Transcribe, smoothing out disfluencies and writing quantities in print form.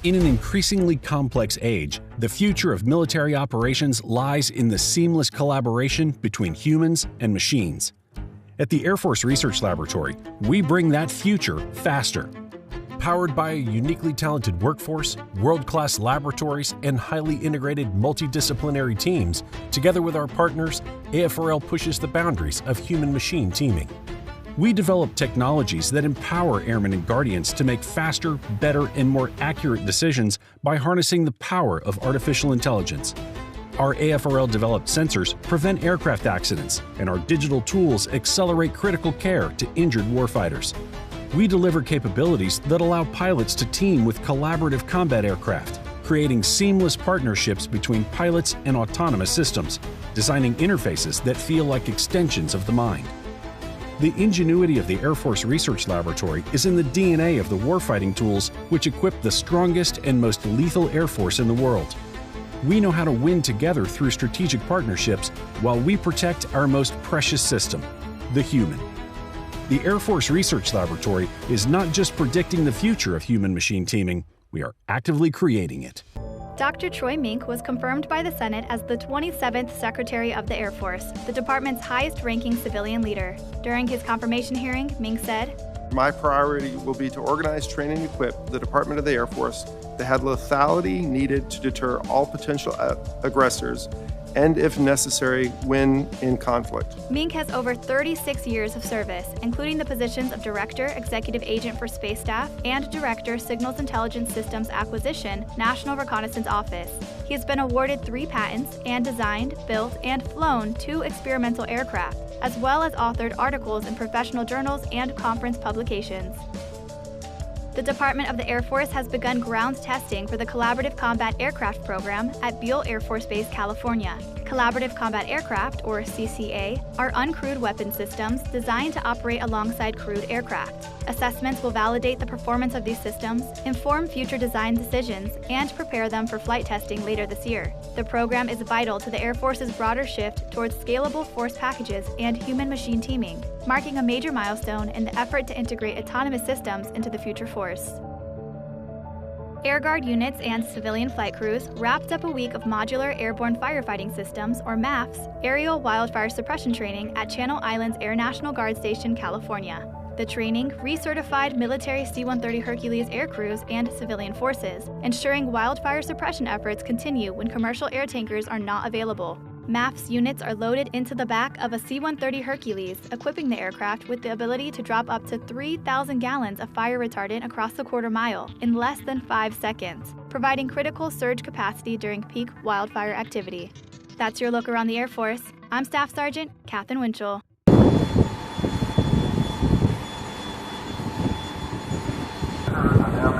In an increasingly complex age, the future of military operations lies in the seamless collaboration between humans and machines. At the Air Force Research Laboratory, we bring that future faster. Powered by a uniquely talented workforce, world-class laboratories, and highly integrated multidisciplinary teams, together with our partners, AFRL pushes the boundaries of human-machine teaming. We develop technologies that empower airmen and guardians to make faster, better, and more accurate decisions by harnessing the power of artificial intelligence. Our AFRL-developed sensors prevent aircraft accidents, and our digital tools accelerate critical care to injured warfighters. We deliver capabilities that allow pilots to team with collaborative combat aircraft, creating seamless partnerships between pilots and autonomous systems, designing interfaces that feel like extensions of the mind. The ingenuity of the Air Force Research Laboratory is in the DNA of the warfighting tools which equip the strongest and most lethal Air Force in the world. We know how to win together through strategic partnerships while we protect our most precious system, the human. The Air Force Research Laboratory is not just predicting the future of human-machine teaming, we are actively creating it. Dr. Troy Mink was confirmed by the Senate as the 27th Secretary of the Air Force, the department's highest-ranking civilian leader. During his confirmation hearing, Mink said, "My priority will be to organize, train, and equip the Department of the Air Force to have lethality needed to deter all potential aggressors and, if necessary, win in conflict." Mink has over 36 years of service, including the positions of Director, Executive Agent for Space Staff, and Director, Signals Intelligence Systems Acquisition, National Reconnaissance Office. He has been awarded 3 patents and designed, built, and flown 2 experimental aircraft, as well as authored articles in professional journals and conference publications. The Department of the Air Force has begun ground testing for the Collaborative Combat Aircraft program at Beale Air Force Base, California. Collaborative Combat Aircraft, or CCA, are uncrewed weapon systems designed to operate alongside crewed aircraft. Assessments will validate the performance of these systems, inform future design decisions, and prepare them for flight testing later this year. The program is vital to the Air Force's broader shift towards scalable force packages and human-machine teaming, marking a major milestone in the effort to integrate autonomous systems into the future force. Air Guard units and civilian flight crews wrapped up a week of Modular Airborne Firefighting Systems, or MAFS, aerial wildfire suppression training at Channel Islands Air National Guard Station, California. The training recertified military C-130 Hercules air crews and civilian forces, ensuring wildfire suppression efforts continue when commercial air tankers are not available. MAFS units are loaded into the back of a C-130 Hercules, equipping the aircraft with the ability to drop up to 3,000 gallons of fire retardant across the quarter mile in less than 5 seconds, providing critical surge capacity during peak wildfire activity. That's your look around the Air Force. I'm Staff Sergeant Katherine Winchell. Now,